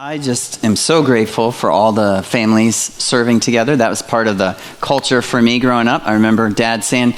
I just am so grateful for all the families serving together. That was part of the culture for me growing up. I remember Dad saying,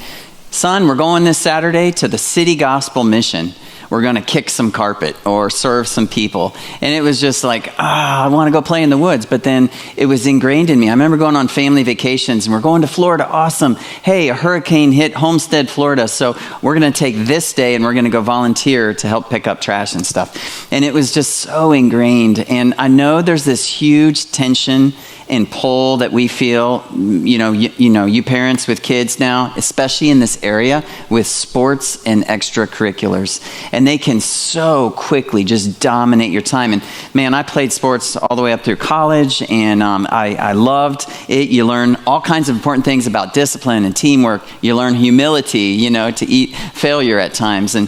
"Son, we're going this Saturday to the City Gospel Mission. We're going to kick some carpet or serve some people." And it was just like, I want to go play in the woods. But then it was ingrained in me. I remember going on family vacations and we're going to Florida. Awesome. Hey, a hurricane hit Homestead, Florida. So we're going to take this day and we're going to go volunteer to help pick up trash and stuff. And it was just so ingrained. And I know there's this huge tension and pull that we feel, you parents with kids now, especially in this area with sports and extracurriculars. And they can so quickly just dominate your time. And man, I played sports all the way up through college, and I loved it. You learn all kinds of important things about discipline and teamwork. You learn humility, to eat failure at times and,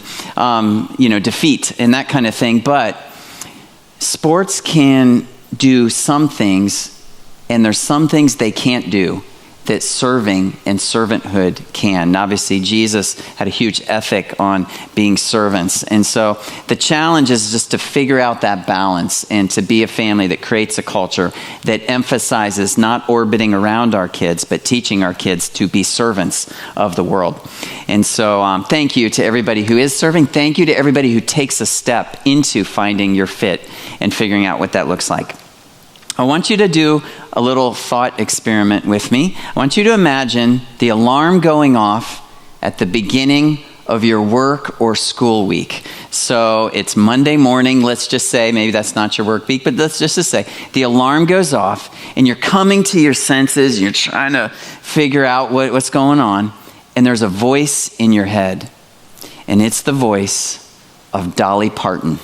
defeat and that kind of thing. But sports can do some things, and there's some things they can't do that serving and servanthood can. And obviously, Jesus had a huge ethic on being servants. And so the challenge is just to figure out that balance and to be a family that creates a culture that emphasizes not orbiting around our kids, but teaching our kids to be servants of the world. And so thank you to everybody who is serving. Thank you to everybody who takes a step into finding your fit and figuring out what that looks like. I want you to do a little thought experiment with me. I want you to imagine the alarm going off at the beginning of your work or school week. So it's Monday morning, let's just say, maybe that's not your work week, but let's just say the alarm goes off and you're coming to your senses, you're trying to figure out what's going on, and there's a voice in your head, and it's the voice of Dolly Parton.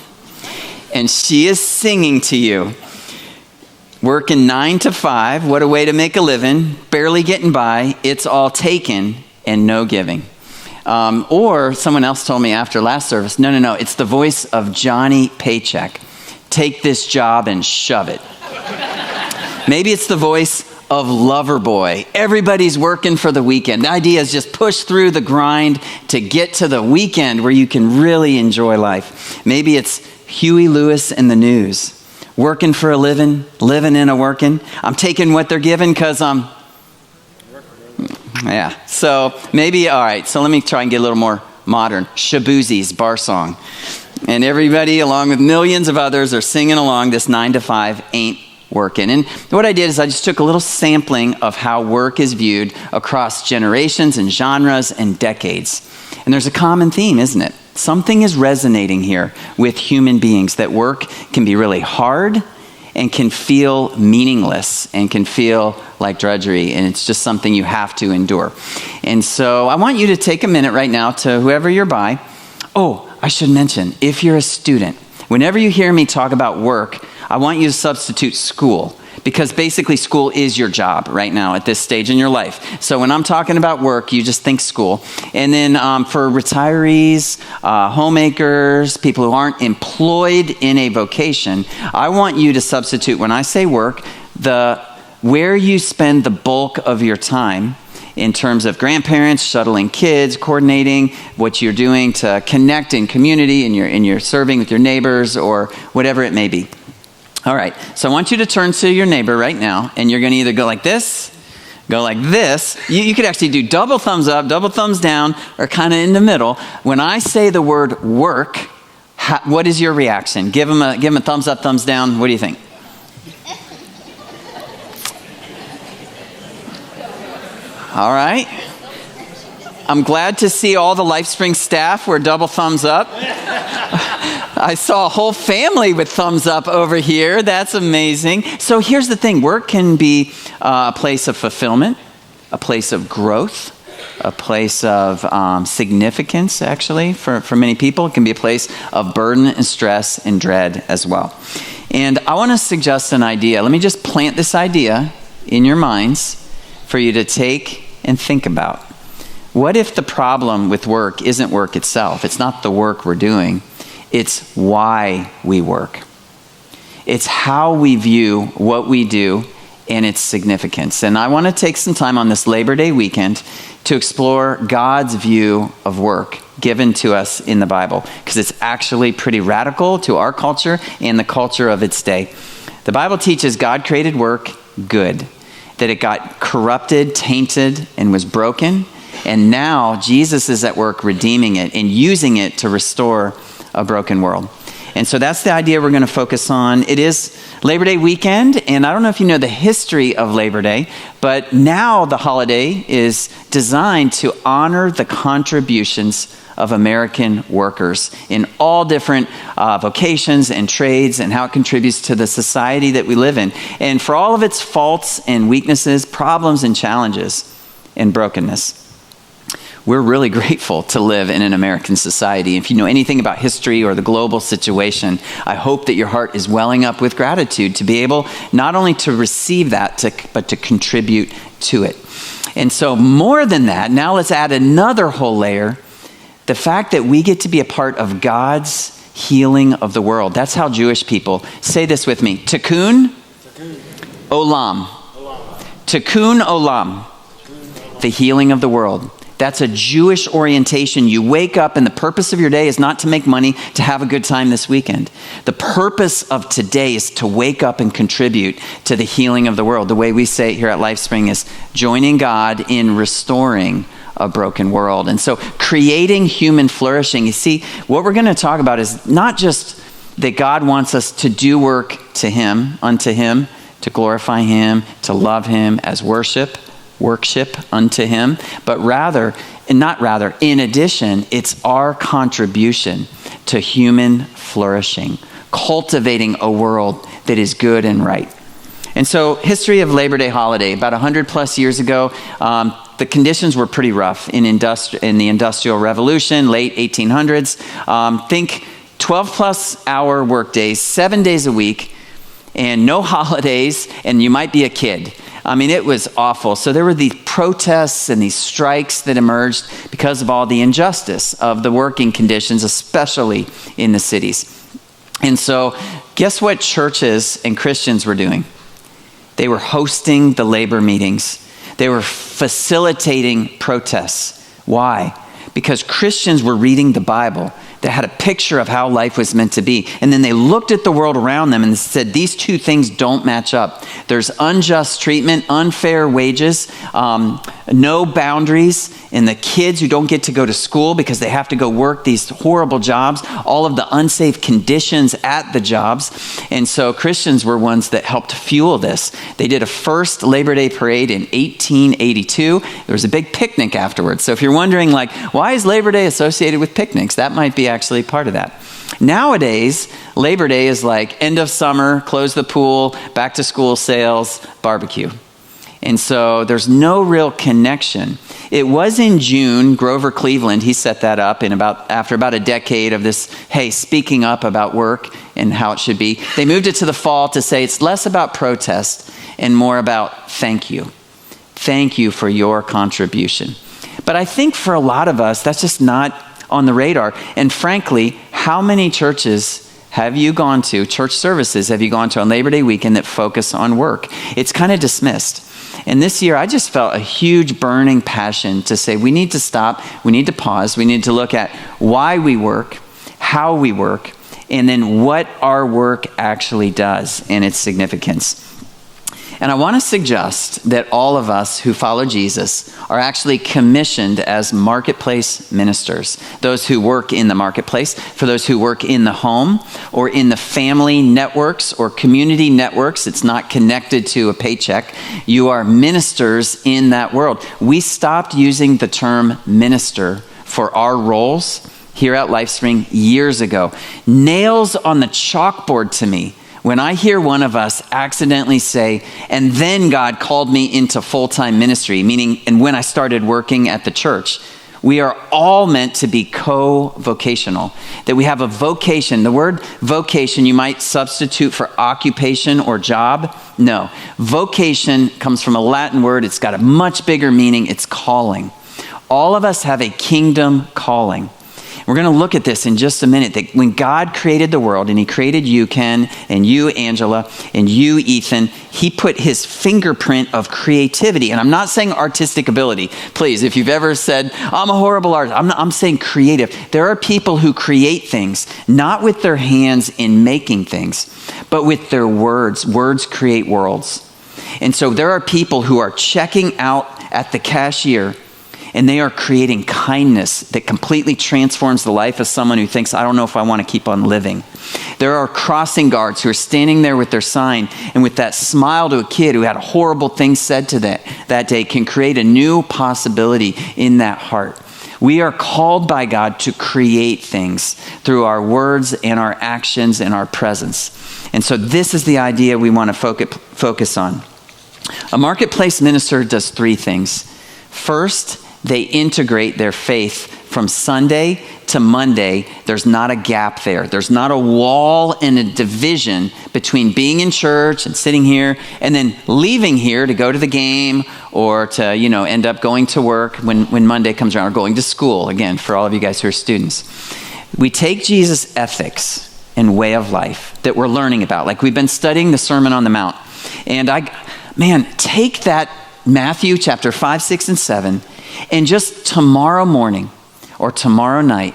And she is singing to you. Working 9 to 5, what a way to make a living, barely getting by, it's all taken and no giving. Or someone else told me after last service, no, it's the voice of Johnny Paycheck. Take this job and shove it. Maybe it's the voice of Loverboy. Everybody's working for the weekend. The idea is just push through the grind to get to the weekend where you can really enjoy life. Maybe it's Huey Lewis and the News. Working for a living in a working. I'm taking what they're giving because I'm... Yeah, so maybe, all right, so let me try and get a little more modern. Shaboozie's bar song. And everybody, along with millions of others, are singing along this 9 to 5 ain't working. And what I did is I just took a little sampling of how work is viewed across generations and genres and decades. And there's a common theme, isn't it? Something is resonating here with human beings, that work can be really hard and can feel meaningless and can feel like drudgery, and it's just something you have to endure. And so I want you to take a minute right now to whoever you're by. Oh, I should mention, if you're a student, whenever you hear me talk about work, I want you to substitute school, because basically school is your job right now at this stage in your life. So when I'm talking about work, you just think school. And then for retirees, homemakers, people who aren't employed in a vocation, I want you to substitute, when I say work, where you spend the bulk of your time in terms of grandparents, shuttling kids, coordinating what you're doing to connect in community, and you're serving with your neighbors or whatever it may be. All right, so I want you to turn to your neighbor right now, and you're going to either go like this, go like this. You could actually do double thumbs up, double thumbs down, or kind of in the middle. When I say the word work, what is your reaction? Give them a thumbs up, thumbs down. What do you think? All right. I'm glad to see all the LifeSpring staff were double thumbs up. I saw a whole family with thumbs up over here. That's amazing. So here's the thing. Work can be a place of fulfillment, a place of growth, a place of significance, actually, for many people. It can be a place of burden and stress and dread as well. And I want to suggest an idea. Let me just plant this idea in your minds for you to take and think about. What if the problem with work isn't work itself? It's not the work we're doing. It's why we work. It's how we view what we do and its significance. And I want to take some time on this Labor Day weekend to explore God's view of work given to us in the Bible, because it's actually pretty radical to our culture and the culture of its day. The Bible teaches God created work good, that it got corrupted, tainted, and was broken. And now Jesus is at work redeeming it and using it to restore a broken world. And so that's the idea we're going to focus on. It is Labor Day weekend, and I don't know if you know the history of Labor Day, but now the holiday is designed to honor the contributions of American workers in all different vocations and trades, and how it contributes to the society that we live in. And for all of its faults and weaknesses, problems and challenges and brokenness, we're really grateful to live in an American society. If you know anything about history or the global situation, I hope that your heart is welling up with gratitude to be able not only to receive that, but to contribute to it. And so more than that, now let's add another whole layer, the fact that we get to be a part of God's healing of the world. That's how Jewish people say this with me. Tikkun Olam. Tikkun Olam. The healing of the world. That's a Jewish orientation. You wake up and the purpose of your day is not to make money, to have a good time this weekend. The purpose of today is to wake up and contribute to the healing of the world. The way we say it here at LifeSpring is joining God in restoring a broken world. And so creating human flourishing. You see, what we're going to talk about is not just that God wants us to do work to Him, unto Him, to glorify Him, to love Him as worship unto Him, but in addition, it's our contribution to human flourishing, cultivating a world that is good and right. And so, history of Labor Day holiday, about 100 plus years ago, the conditions were pretty rough in the Industrial Revolution, late 1800s. Think 12 plus hour work days, 7 days a week, and no holidays, and you might be a kid. I mean, it was awful. So there were these protests and these strikes that emerged because of all the injustice of the working conditions, especially in the cities. And so guess what churches and Christians were doing? They were hosting the labor meetings. They were facilitating protests. Why? Because Christians were reading the Bible that had a picture of how life was meant to be. And then they looked at the world around them and said, these two things don't match up. There's unjust treatment, unfair wages, no boundaries, and the kids who don't get to go to school because they have to go work these horrible jobs, all of the unsafe conditions at the jobs. And so Christians were ones that helped fuel this. They did a first Labor Day parade in 1882. There was a big picnic afterwards. So if you're wondering, like, why is Labor Day associated with picnics? That might be actually part of that. Nowadays, Labor Day is like end of summer, close the pool, back to school sales, barbecue. And so there's no real connection. It was in June, Grover Cleveland, he set that up after about a decade of this, hey, speaking up about work and how it should be. They moved it to the fall to say it's less about protest and more about thank you. Thank you for your contribution. But I think for a lot of us, that's just not on the radar. And frankly, how many churches have you gone to, church services have you gone to on Labor Day weekend that focus on work? It's kind of dismissed. And this year, I just felt a huge burning passion to say we need to stop, we need to pause, we need to look at why we work, how we work, and then what our work actually does and its significance. And I want to suggest that all of us who follow Jesus are actually commissioned as marketplace ministers. Those who work in the marketplace, for those who work in the home or in the family networks or community networks, it's not connected to a paycheck. You are ministers in that world. We stopped using the term minister for our roles here at LifeSpring years ago. Nails on the chalkboard to me when I hear one of us accidentally say, and then God called me into full-time ministry, meaning, and when I started working at the church, we are all meant to be co-vocational, that we have a vocation. The word vocation you might substitute for occupation or job. No, vocation comes from a Latin word. It's got a much bigger meaning. It's calling. All of us have a kingdom calling. We're going to look at this in just a minute, that when God created the world, and He created you, Ken, and you, Angela, and you, Ethan, He put His fingerprint of creativity. And I'm not saying artistic ability. Please, if you've ever said, I'm a horrible artist, I'm saying creative. There are people who create things, not with their hands in making things, but with their words. Words create worlds. And so there are people who are checking out at the cashier, and they are creating kindness that completely transforms the life of someone who thinks, I don't know if I want to keep on living. There are crossing guards who are standing there with their sign, and with that smile to a kid who had a horrible thing said to that day can create a new possibility in that heart. We are called by God to create things through our words and our actions and our presence. And so this is the idea we want to focus on. A marketplace minister does three things. First, they integrate their faith from Sunday to Monday. There's not a gap there. There's not a wall and a division between being in church and sitting here and then leaving here to go to the game or to, end up going to work when Monday comes around, or going to school, again, for all of you guys who are students. We take Jesus' ethics and way of life that we're learning about. Like we've been studying the Sermon on the Mount. And take that Matthew chapter 5, 6, and 7, and just tomorrow morning or tomorrow night,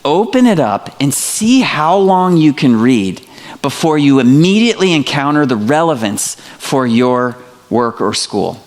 open it up and see how long you can read before you immediately encounter the relevance for your work or school.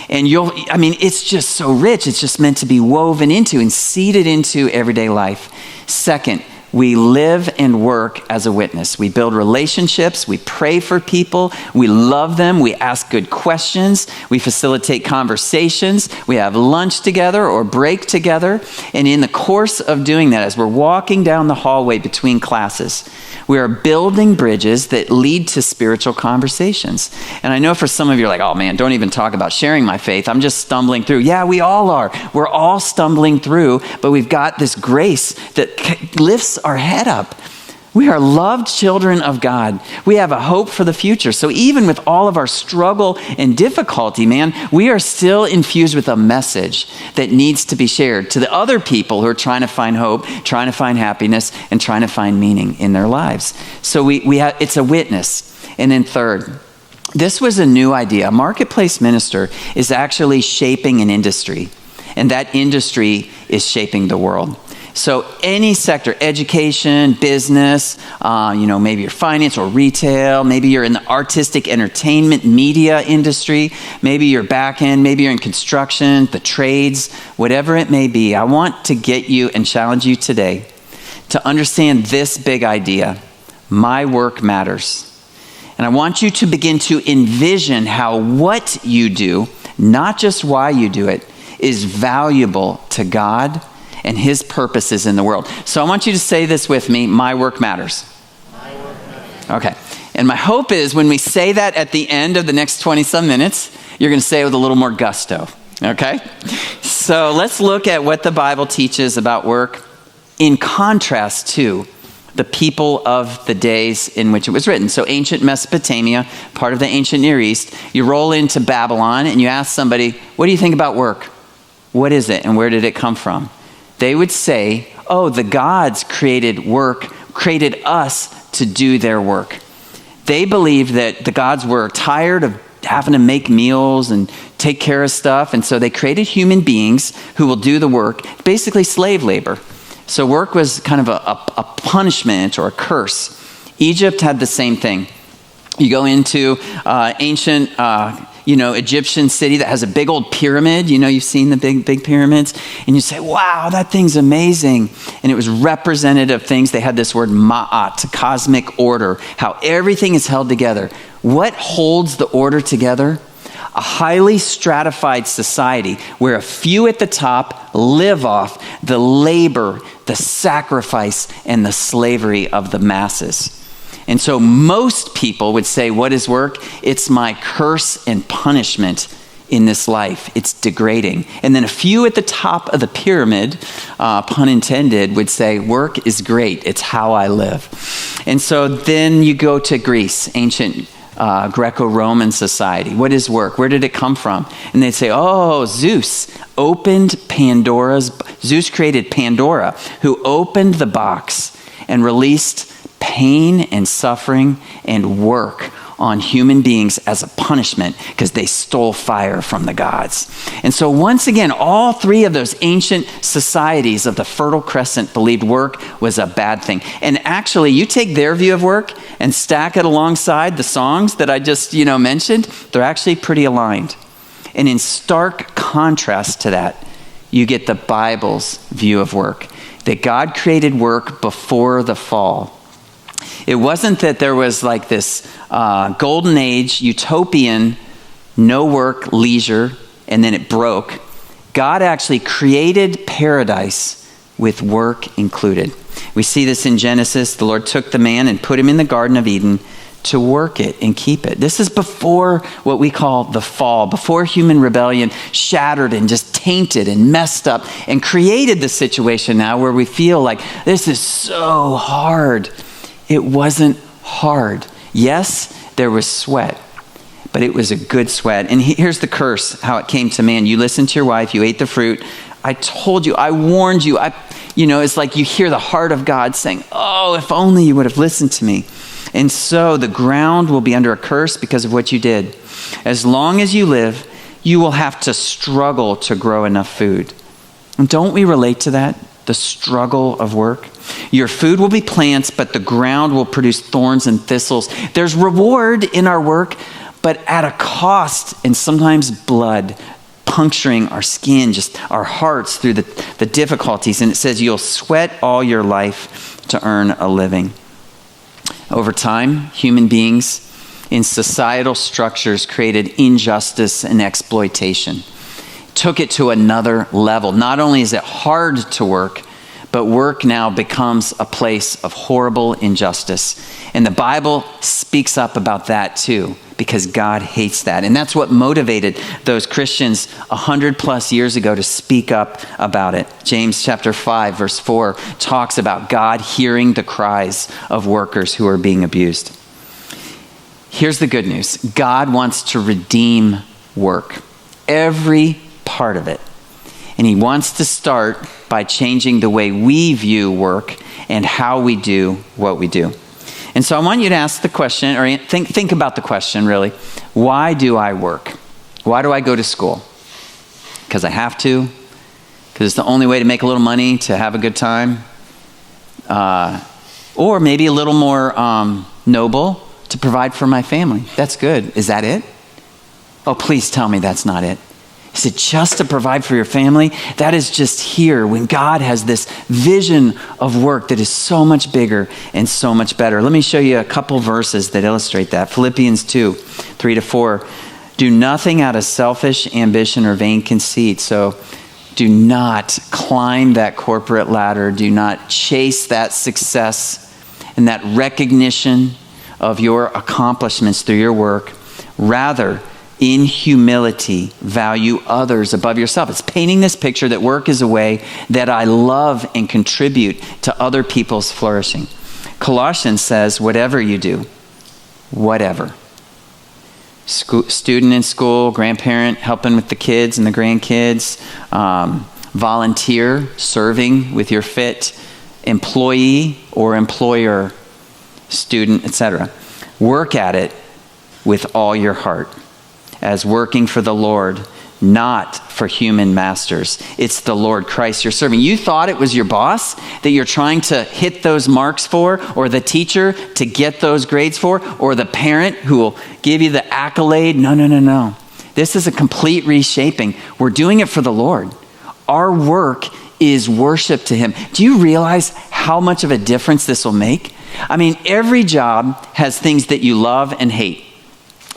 And it's just so rich. It's just meant to be woven into and seeded into everyday life. Second, we live and work as a witness. We build relationships. We pray for people. We love them. We ask good questions. We facilitate conversations. We have lunch together or break together. And in the course of doing that, as we're walking down the hallway between classes, we are building bridges that lead to spiritual conversations. And I know for some of you are like, oh man, don't even talk about sharing my faith. I'm just stumbling through. Yeah, we all are. We're all stumbling through, but we've got this grace that lifts our head up. We are loved children of God. We have a hope for the future. So even with all of our struggle and difficulty, man, we are still infused with a message that needs to be shared to the other people who are trying to find hope, trying to find happiness, and trying to find meaning in their lives. So it's a witness. And then third, this was a new idea. A marketplace minister is actually shaping an industry, and that industry is shaping the world. So any sector, education, business, maybe your finance or retail, maybe you're in the artistic entertainment media industry, maybe you're back end, maybe you're in construction, the trades, whatever it may be. I want to get you and challenge you today to understand this big idea. My work matters. And I want you to begin to envision how what you do, not just why you do it, is valuable to God and his purposes in the world. So I want you to say this with me: my work matters. My work matters. Okay. And my hope is when we say that at the end of the next 20 some minutes, you're going to say it with a little more gusto. Okay? So let's look at what the Bible teaches about work in contrast to the people of the days in which it was written. So ancient Mesopotamia, part of the ancient Near East, you roll into Babylon and you ask somebody, what do you think about work? What is it and where did it come from? They would say, oh, the gods created work, created us to do their work. They believed that the gods were tired of having to make meals and take care of stuff, and so they created human beings who will do the work, basically slave labor. So work was kind of a punishment or a curse. Egypt had the same thing. You go into ancient Egyptian city that has a big old pyramid. You've seen the big pyramids. And you say, wow, that thing's amazing. And it was representative of things. They had this word ma'at, cosmic order, how everything is held together. What holds the order together? A highly stratified society where a few at the top live off the labor, the sacrifice, and the slavery of the masses. And so most people would say, what is work? It's my curse and punishment in this life. It's degrading. And then a few at the top of the pyramid, pun intended, would say, work is great. It's how I live. And so then you go to Greece, ancient Greco-Roman society. What is work? Where did it come from? And they'd say, oh, Zeus created Pandora, who opened the box and released pain and suffering and work on human beings as a punishment because they stole fire from the gods. And so once again, all three of those ancient societies of the Fertile Crescent believed work was a bad thing. And actually, you take their view of work and stack it alongside the songs that I just, mentioned, they're actually pretty aligned. And in stark contrast to that, you get the Bible's view of work, that God created work before the fall. It wasn't that there was like this golden age, utopian, no work, leisure, and then it broke. God actually created paradise with work included. We see this in Genesis. The Lord took the man and put him in the Garden of Eden to work it and keep it. This is before what we call the fall, before human rebellion shattered and just tainted and messed up and created the situation now where we feel like this is so hard. It wasn't hard. Yes, there was sweat, but it was a good sweat. And here's the curse, how it came to man. You listened to your wife, you ate the fruit. I told you, I warned you. It's like you hear the heart of God saying, oh, if only you would have listened to me. And so the ground will be under a curse because of what you did. As long as you live, you will have to struggle to grow enough food. And don't we relate to that? The struggle of work. Your food will be plants, but the ground will produce thorns and thistles. There's reward in our work, but at a cost, and sometimes blood, puncturing our skin, just our hearts through the difficulties. And it says you'll sweat all your life to earn a living. Over time, human beings in societal structures created injustice and exploitation. Took it to another level. Not only is it hard to work, but work now becomes a place of horrible injustice. And the Bible speaks up about that too, because God hates that. And that's what motivated those Christians 100+ years ago to speak up about it. James chapter 5, verse 4 talks about God hearing the cries of workers who are being abused. Here's the good news. God wants to redeem work, every part of it. And he wants to start by changing the way we view work and how we do what we do. And so I want you to ask the question, or think about the question really. Why do I work? Why do I go to school? Because I have to? Because it's the only way to make a little money, to have a good time? Or maybe a little more noble, to provide for my family. That's good. Is that it? Oh, please tell me that's not it. Is it just to provide for your family? That is just here when God has this vision of work that is so much bigger and so much better. Let me show you a couple verses that illustrate that. Philippians 2, 3-4. Do nothing out of selfish ambition or vain conceit. So do not climb that corporate ladder. Do not chase that success and that recognition of your accomplishments through your work. Rather, in humility, value others above yourself. It's painting this picture that work is a way that I love and contribute to other people's flourishing. Colossians says, whatever you do, whatever. Student in school, grandparent helping with the kids and the grandkids, volunteer, serving with your fit, employee or employer, student, etc. Work at it with all your heart, as working for the Lord, not for human masters. It's the Lord Christ you're serving. You thought it was your boss that you're trying to hit those marks for, or the teacher to get those grades for, or the parent who will give you the accolade. No. This is a complete reshaping. We're doing it for the Lord. Our work is worship to him. Do you realize how much of a difference this will make? I mean, every job has things that you love and hate.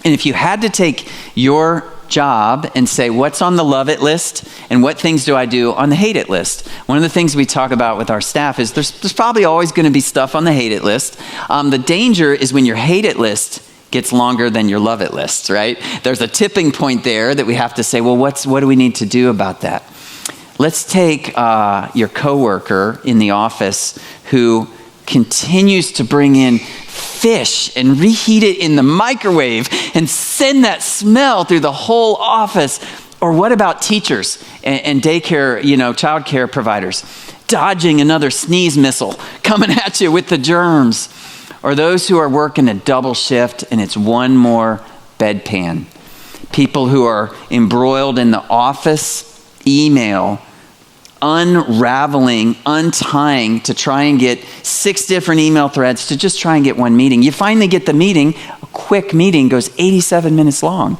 And if you had to take your job and say, what's on the love it list and what things do I do on the hate it list? One of the things we talk about with our staff is there's probably always going to be stuff on the hate it list. The danger is when your hate it list gets longer than your love it list, right? There's a tipping point there that we have to say, well, what do we need to do about that? Let's take your coworker in the office who continues to bring in fish and reheat it in the microwave and send that smell through the whole office. Or what about teachers and daycare, childcare providers, dodging another sneeze missile coming at you with the germs? or those who are working a double shift and it's one more bedpan. People who are embroiled in the office, email, unraveling, untying to try and get 6 different email threads to just try and get one meeting. You finally get the meeting, a quick meeting goes 87 minutes long,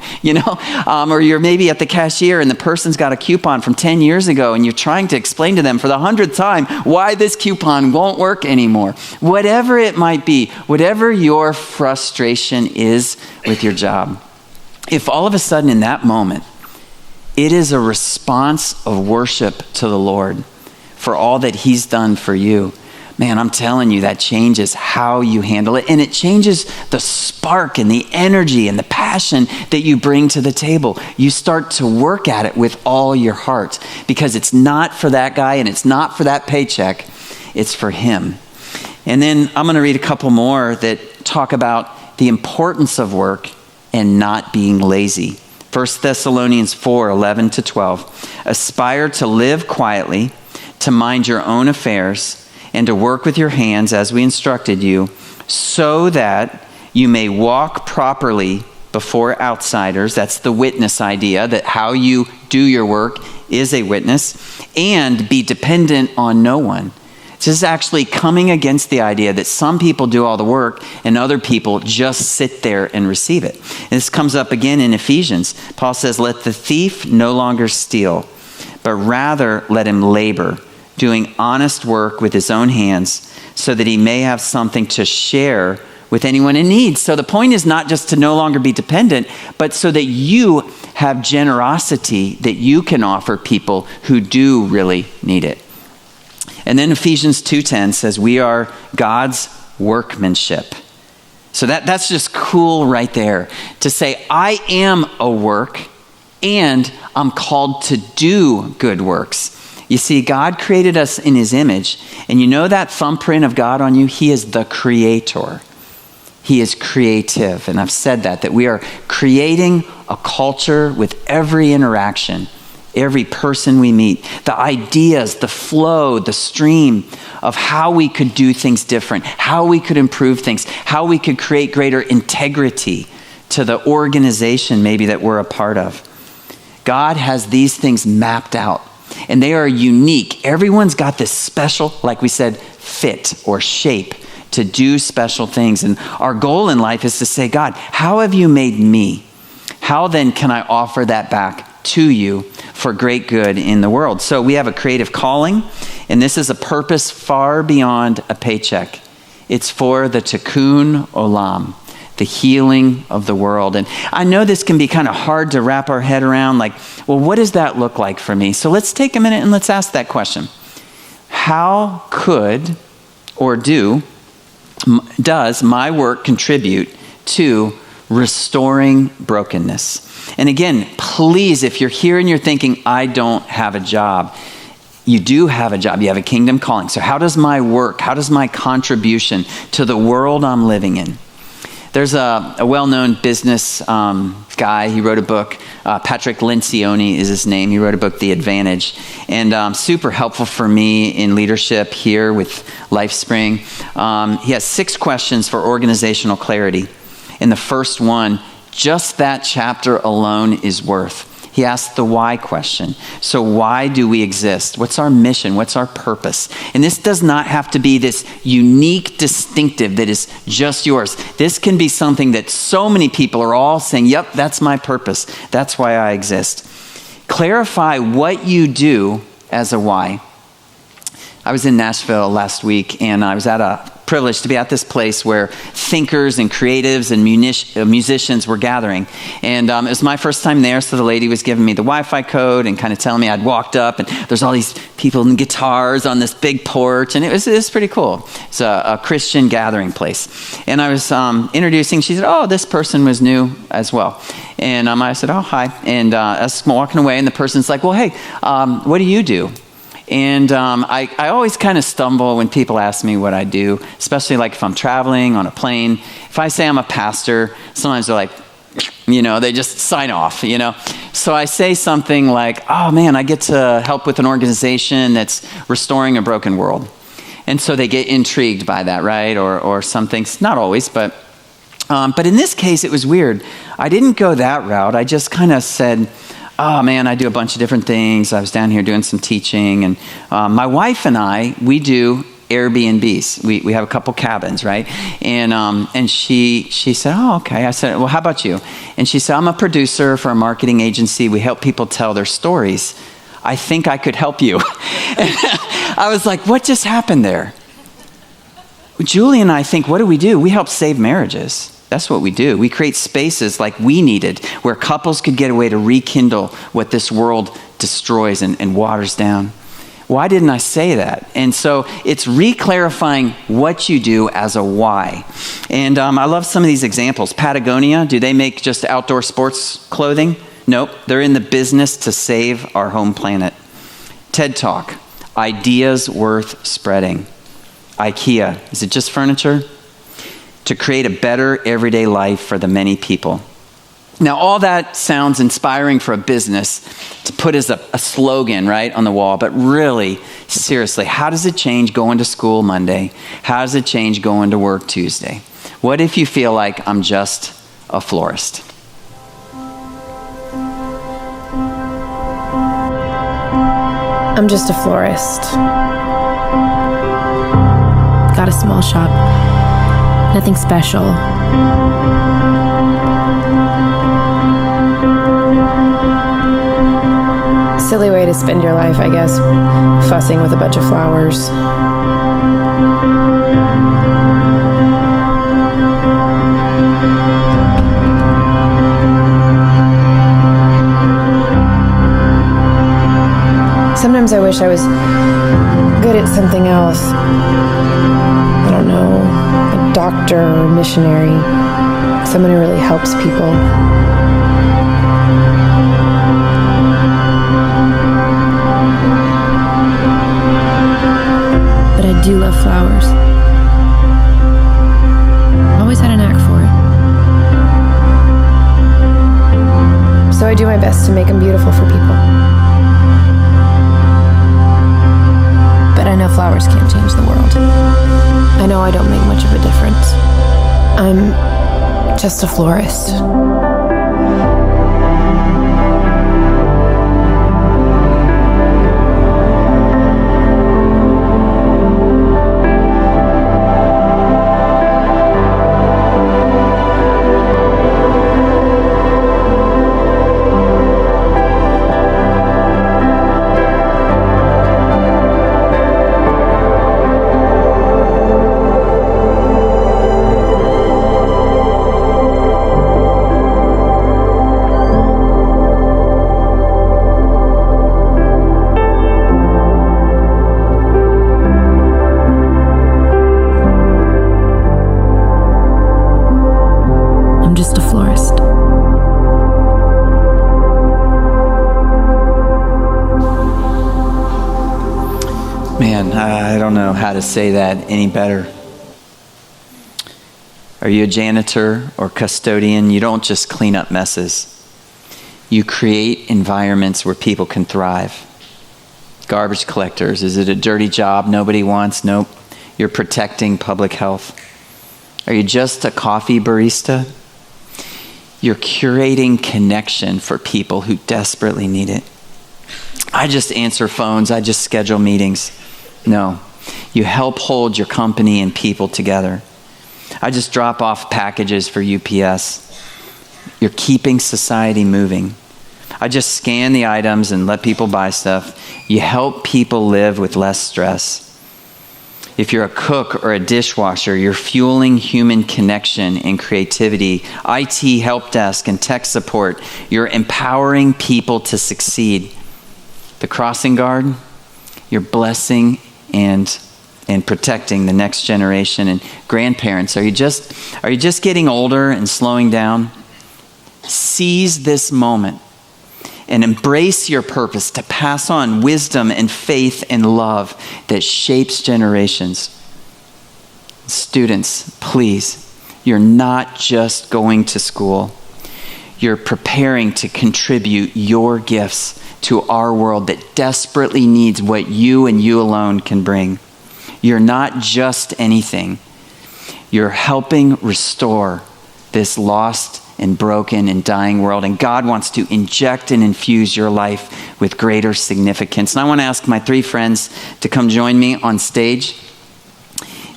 or you're maybe at the cashier and the person's got a coupon from 10 years ago and you're trying to explain to them for the 100th time why this coupon won't work anymore. Whatever it might be, whatever your frustration is with your job, if all of a sudden in that moment, it is a response of worship to the Lord for all that he's done for you, man, I'm telling you, that changes how you handle it. And it changes the spark and the energy and the passion that you bring to the table. You start to work at it with all your heart because it's not for that guy and it's not for that paycheck. It's for him. And then I'm going to read a couple more that talk about the importance of work and not being lazy. 1 Thessalonians 4:11-12. Aspire to live quietly, to mind your own affairs, and to work with your hands as we instructed you, so that you may walk properly before outsiders. That's the witness idea, that how you do your work is a witness, and be dependent on no one. This is actually coming against the idea that some people do all the work and other people just sit there and receive it. And this comes up again in Ephesians. Paul says, let the thief no longer steal, but rather let him labor, doing honest work with his own hands, so that he may have something to share with anyone in need. So the point is not just to no longer be dependent, but so that you have generosity that you can offer people who do really need it. And then Ephesians 2:10 says we are God's workmanship. So that's just cool right there to say I am a work and I'm called to do good works. You see, God created us in his image, and you know that thumbprint of God on you? He is the creator. He is creative, and I've said that we are creating a culture with every interaction. Every person we meet, the ideas, the flow, the stream of how we could do things different, how we could improve things, how we could create greater integrity to the organization maybe that we're a part of. God has these things mapped out, and they are unique. Everyone's got this special, like we said, fit or shape to do special things. And our goal in life is to say, God, how have you made me? How then can I offer that back to you for great good in the world? So we have a creative calling, and this is a purpose far beyond a paycheck. It's for the tikkun olam, the healing of the world. And I know this can be kind of hard to wrap our head around, like, well, what does that look like for me? So let's take a minute and let's ask that question. How could or does my work contribute to restoring brokenness? And again, please, if you're here and you're thinking, I don't have a job, you do have a job. You have a kingdom calling. So how does my work, how does my contribution to the world I'm living in? There's a well-known business guy. He wrote a book. Patrick Lencioni is his name. He wrote a book, The Advantage. And super helpful for me in leadership here with LifeSpring. He has 6 questions for organizational clarity. And the first one, just that chapter alone is worth. He asked the why question. So why do we exist? What's our mission? What's our purpose? And this does not have to be this unique distinctive that is just yours. This can be something that so many people are all saying, yep, that's my purpose. That's why I exist. Clarify what you do as a why. I was in Nashville last week, and I was at a privilege to be at this place where thinkers and creatives and musicians were gathering. And it was my first time there, so the lady was giving me the Wi-Fi code and kind of telling me I'd walked up, and there's all these people and guitars on this big porch, and it was pretty cool. It's a Christian gathering place. And I was introducing, she said, oh, this person was new as well. And I said, oh, hi. And I was walking away, and the person's like, well, hey, what do you do? And I always kind of stumble when people ask me what I do, especially like if I'm traveling on a plane. If I say I'm a pastor, sometimes they're like, they just sign off, So I say something like, oh man, I get to help with an organization that's restoring a broken world. And so they get intrigued by that, right? Or some things, not always, but in this case, it was weird. I didn't go that route. I just kind of said, oh man, I do a bunch of different things. I was down here doing some teaching, and my wife and I, we do Airbnbs. We have a couple cabins, right? And she said, oh, okay. I said, well, how about you? And she said, I'm a producer for a marketing agency. We help people tell their stories. I think I could help you. I was like, what just happened there? Julie and I think, what do? We help save marriages. That's what we do. We create spaces like we needed where couples could get away to rekindle what this world destroys and waters down. Why didn't I say that? And so it's re-clarifying what you do as a why. And I love some of these examples. Patagonia, do they make just outdoor sports clothing? Nope. They're in the business to save our home planet. TED Talk, ideas worth spreading. IKEA, is it just furniture? To create a better everyday life for the many people. Now, all that sounds inspiring for a business to put as a slogan, right, on the wall. But really, seriously, how does it change going to school Monday? How does it change going to work Tuesday? What if you feel like I'm just a florist? I'm just a florist. Got a small shop. Nothing special. Silly way to spend your life, I guess, fussing with a bunch of flowers. Sometimes I wish I was good at something else. I don't know, a doctor or a missionary, someone who really helps people. But I do love flowers. Always had a knack for it. So I do my best to make them beautiful for people. But I know flowers can't change the world. I know I don't make much of a difference. I'm just a florist. Man, I don't know how to say that any better. Are you a janitor or custodian? You don't just clean up messes. You create environments where people can thrive. Garbage collectors, is it a dirty job nobody wants? Nope. You're protecting public health. Are you just a coffee barista? You're curating connection for people who desperately need it. I just answer phones. I just schedule meetings. No, you help hold your company and people together. I just drop off packages for UPS. You're keeping society moving. I just scan the items and let people buy stuff. You help people live with less stress. If you're a cook or a dishwasher, you're fueling human connection and creativity. IT help desk and tech support, you're empowering people to succeed. The crossing guard, you're blessing and protecting the next generation. And grandparents, are you just getting older and slowing down? Seize this moment and embrace your purpose to pass on wisdom and faith and love that shapes generations. Students, please, you're not just going to school. You're preparing to contribute your gifts to our world that desperately needs what you and you alone can bring. You're not just anything. You're helping restore this lost and broken and dying world. And God wants to inject and infuse your life with greater significance. And I want to ask my three friends to come join me on stage.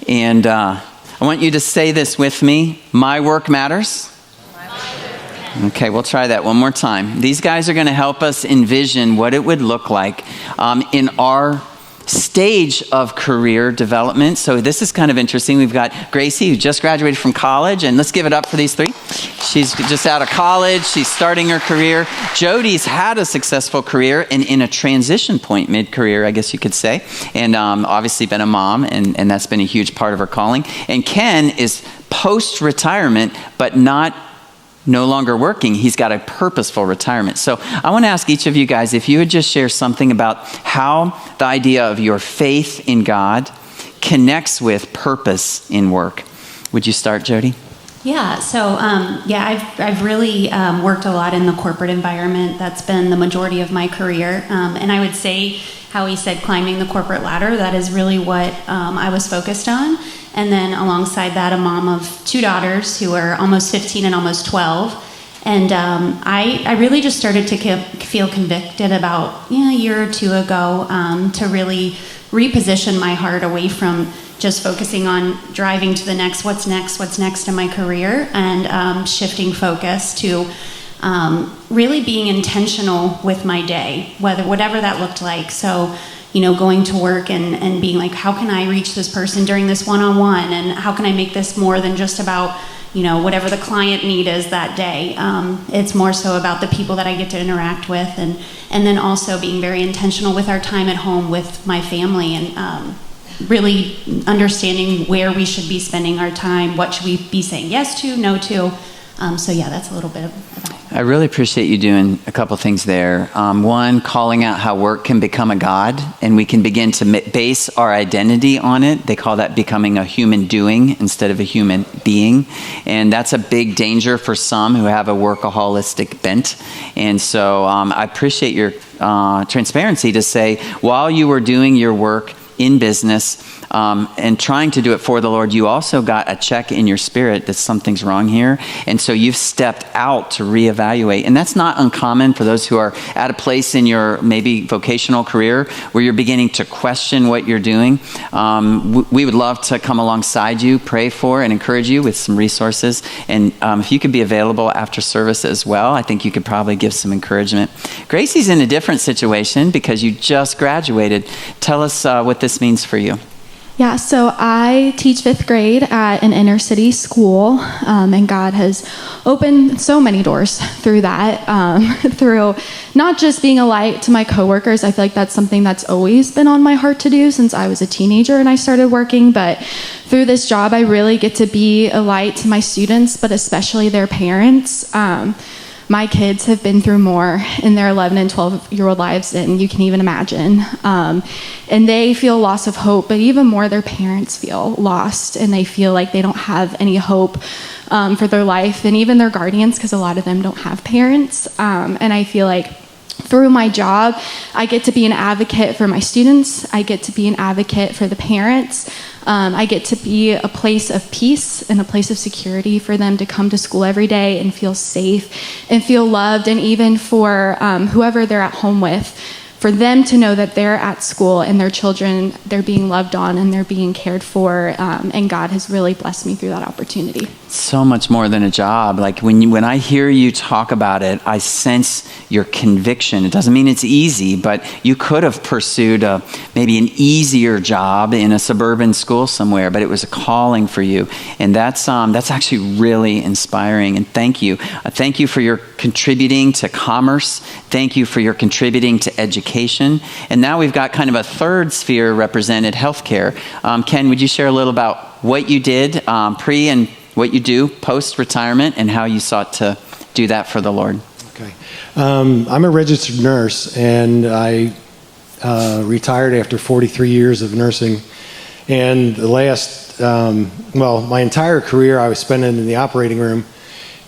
And I want you to say this with me. My work matters. Okay, we'll try that one more time. These guys are going to help us envision what it would look like in our stage of career development. So this is kind of interesting. We've got Gracie, who just graduated from college, and let's give it up for these three. She's just out of college. She's starting her career. Jody's had a successful career and in a transition point mid-career, I guess you could say, and obviously been a mom, and that's been a huge part of her calling. And Ken is post-retirement, but no longer working. He's got a purposeful retirement. So I want to ask each of you guys if you would just share something about how the idea of your faith in God connects with purpose in work. Would you start, Jody? Yeah, so I've really worked a lot in the corporate environment. That's been the majority of my career. And I would say, how he said, climbing the corporate ladder, that is really what I was focused on. And then alongside that, a mom of two daughters who are almost 15 and almost 12. And I really just started to feel convicted about a year or two ago to really reposition my heart away from just focusing on driving to the next, what's next in my career, and shifting focus to really being intentional with my day, whatever that looked like. So, going to work and being like, how can I reach this person during this one-on-one, and how can I make this more than just about, whatever the client need is that day. It's more so about the people that I get to interact with, and then also being very intentional with our time at home with my family, and really understanding where we should be spending our time, what should we be saying yes to, no to. So yeah, that's a little bit about it. I really appreciate you doing a couple things there. One, calling out how work can become a god, and we can begin to base our identity on it. They call that becoming a human doing instead of a human being. And that's a big danger for some who have a workaholistic bent. And so I appreciate your transparency to say, while you were doing your work in business and trying to do it for the Lord, you also got a check in your spirit that something's wrong here. And so you've stepped out to reevaluate. And that's not uncommon for those who are at a place in your maybe vocational career where you're beginning to question what you're doing. We would love to come alongside you, pray for and encourage you with some resources. And if you could be available after service as well, I think you could probably give some encouragement. Gracie's in a different situation because you just graduated. Tell us what this means for you. Yeah, so I teach 5th grade at an inner city school, and God has opened so many doors through that, through not just being a light to my coworkers. I feel like that's something that's always been on my heart to do since I was a teenager and I started working, but through this job, I really get to be a light to my students, but especially their parents. My kids have been through more in their 11 and 12-year-old lives than you can even imagine. And they feel loss of hope, but even more, their parents feel lost, and they feel like they don't have any hope for their life, and even their guardians, because a lot of them don't have parents. And I feel like through my job, I get to be an advocate for my students. I get to be an advocate for the parents. I get to be a place of peace and a place of security for them to come to school every day and feel safe and feel loved, and even for whoever they're at home with, for them to know that they're at school and their children, they're being loved on and they're being cared for, and God has really blessed me through that opportunity. So much more than a job. Like when I hear you talk about it, I sense your conviction. It doesn't mean it's easy, but you could have pursued maybe an easier job in a suburban school somewhere, but it was a calling for you. And that's actually really inspiring. And thank you. Thank you for your contributing to commerce. Thank you for your contributing to education. And now we've got kind of a third sphere represented, healthcare. Ken, would you share a little about what you did pre and what you do post-retirement and how you sought to do that for the Lord? Okay. I'm a registered nurse, and I retired after 43 years of nursing. And the last, my entire career I was spending in the operating room.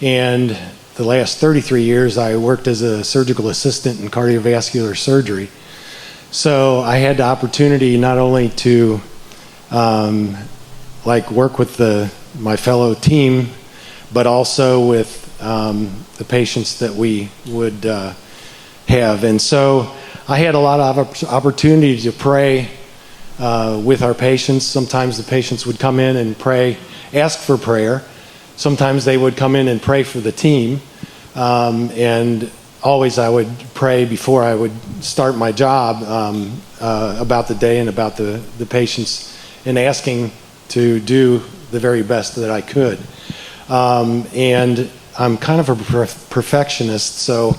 And the last 33 years I worked as a surgical assistant in cardiovascular surgery. So I had the opportunity not only to like work with my fellow team, but also with the patients that we would have. And so I had a lot of opportunity to pray with our patients. Sometimes the patients would come in and pray, ask for prayer. Sometimes they would come in and pray for the team. And always I would pray before I would start my job about the day and about the patients, and asking to do the very best that I could. And I'm kind of a perfectionist, so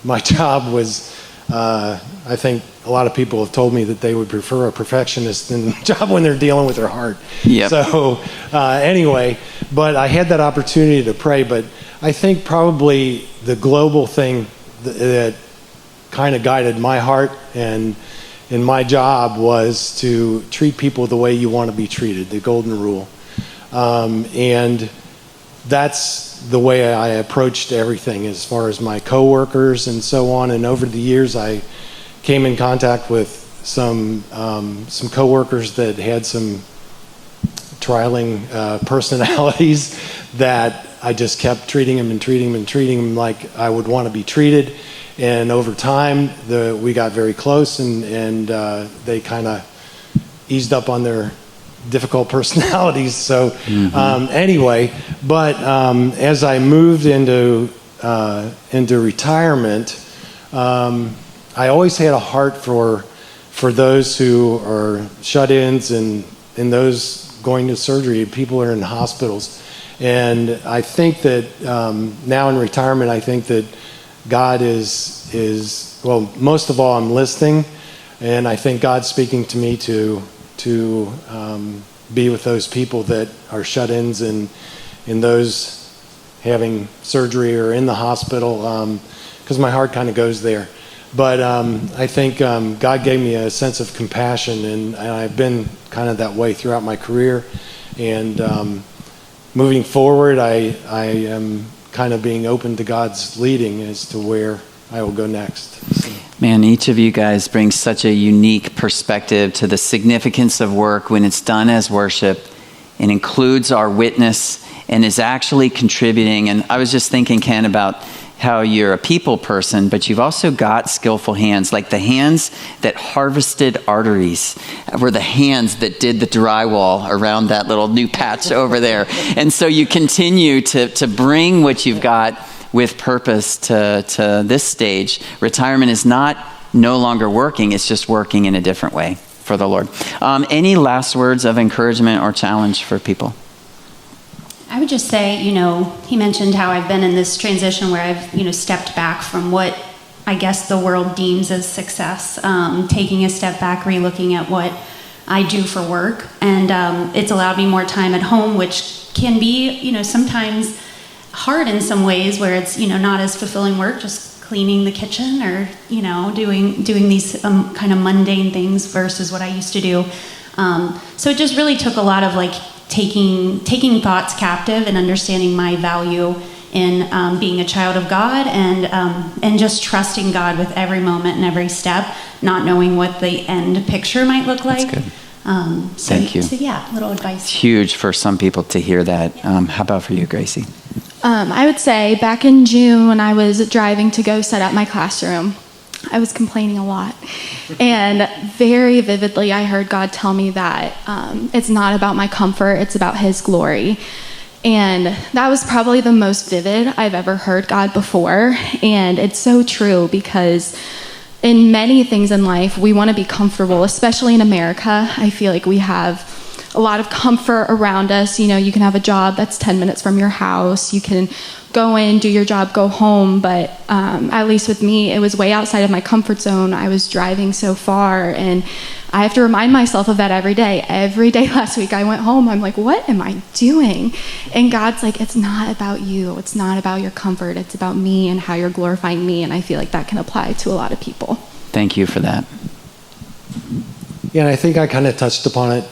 my job was, I think a lot of people have told me that they would prefer a perfectionist than a job when they're dealing with their heart. Yep. So anyway, but I had that opportunity to pray, but I think probably the global thing that kind of guided my heart and in my job was to treat people the way you want to be treated, the golden rule. And that's the way I approached everything as far as my coworkers and so on. And over the years, I came in contact with some coworkers that had some trialing personalities that I just kept treating them like I would want to be treated. And over time, we got very close, and they kind of eased up on their difficult personalities. So anyway, but as I moved into retirement, I always had a heart for those who are shut-ins and those going to surgery, people who are in hospitals. And I think that now in retirement, I think that God is well, most of all, I'm listening, and I think God's speaking to me to be with those people that are shut-ins and those having surgery or in the hospital, because my heart kind of goes there. But I think God gave me a sense of compassion, and I've been kind of that way throughout my career. And moving forward, I am kind of being open to God's leading as to where I will go next. So. Man, each of you guys brings such a unique perspective to the significance of work when it's done as worship and includes our witness and is actually contributing. And I was just thinking, Ken, about how you're a people person, but you've also got skillful hands, like the hands that harvested arteries were the hands that did the drywall around that little new patch over there. And so you continue to bring what you've got with purpose to this stage. Retirement is not no longer working, it's just working in a different way for the Lord. Any last words of encouragement or challenge for people? I would just say, he mentioned how I've been in this transition where I've, stepped back from what I guess the world deems as success, taking a step back, relooking at what I do for work. And it's allowed me more time at home, which can be, sometimes hard in some ways where it's, not as fulfilling work, just cleaning the kitchen or, doing these kind of mundane things versus what I used to do. So it just really took a lot of taking thoughts captive and understanding my value in being a child of God and just trusting God with every moment and every step, not knowing what the end picture might look like. That's good. Thank you. So yeah, little advice. It's huge for some people to hear that. How about for you, Gracie? I would say back in June when I was driving to go set up my classroom, I was complaining a lot. And very vividly, I heard God tell me that it's not about my comfort, it's about His glory. And that was probably the most vivid I've ever heard God before. And it's so true because in many things in life, we want to be comfortable, especially in America. I feel like we have a lot of comfort around us. You can have a job that's 10 minutes from your house. You can go in, do your job, go home. But at least with me, it was way outside of my comfort zone. I was driving so far, and I have to remind myself of that every day. Every day last week I went home, I'm like, what am I doing? And God's like, it's not about you. It's not about your comfort. It's about me and how you're glorifying me. And I feel like that can apply to a lot of people. Thank you for that. Yeah, and I think I kind of touched upon it.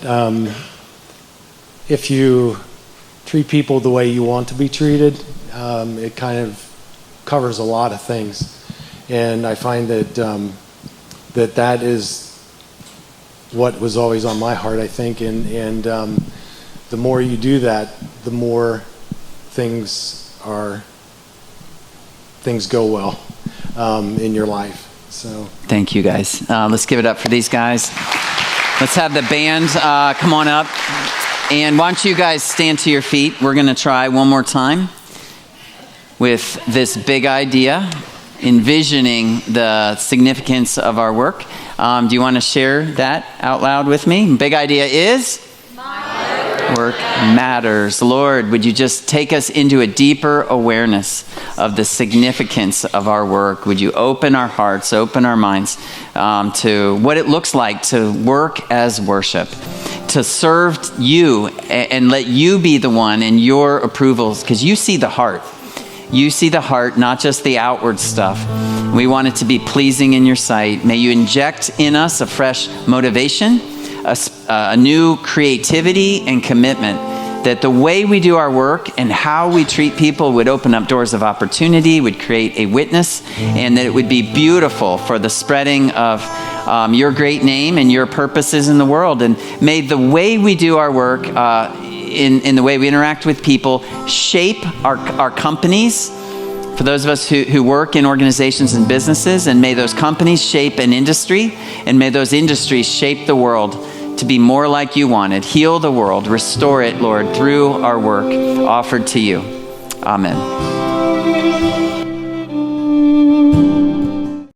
If you treat people the way you want to be treated, it kind of covers a lot of things. And I find that that is what was always on my heart, I think. And the more you do that, the more things go well in your life. So thank you, guys. Let's give it up for these guys. Let's have the band come on up. And why don't you guys stand to your feet? We're going to try one more time with this big idea, envisioning the significance of our work. Do you want to share that out loud with me? Big idea is? Work matters. Lord, would you just take us into a deeper awareness of the significance of our work? Would you open our hearts, open our minds to what it looks like to work as worship, to serve you and let you be the one and your approvals, because you see the heart. You see the heart, not just the outward stuff. We want it to be pleasing in your sight. May you inject in us a fresh motivation, a new creativity and commitment, that the way we do our work and how we treat people would open up doors of opportunity, would create a witness, and that it would be beautiful for the spreading of your great name and your purposes in the world. And may the way we do our work, in the way we interact with people, shape our companies, for those of us who work in organizations and businesses, and may those companies shape an industry, and may those industries shape the world to be more like you wanted. Heal the world, restore it, Lord, through our work offered to you. Amen.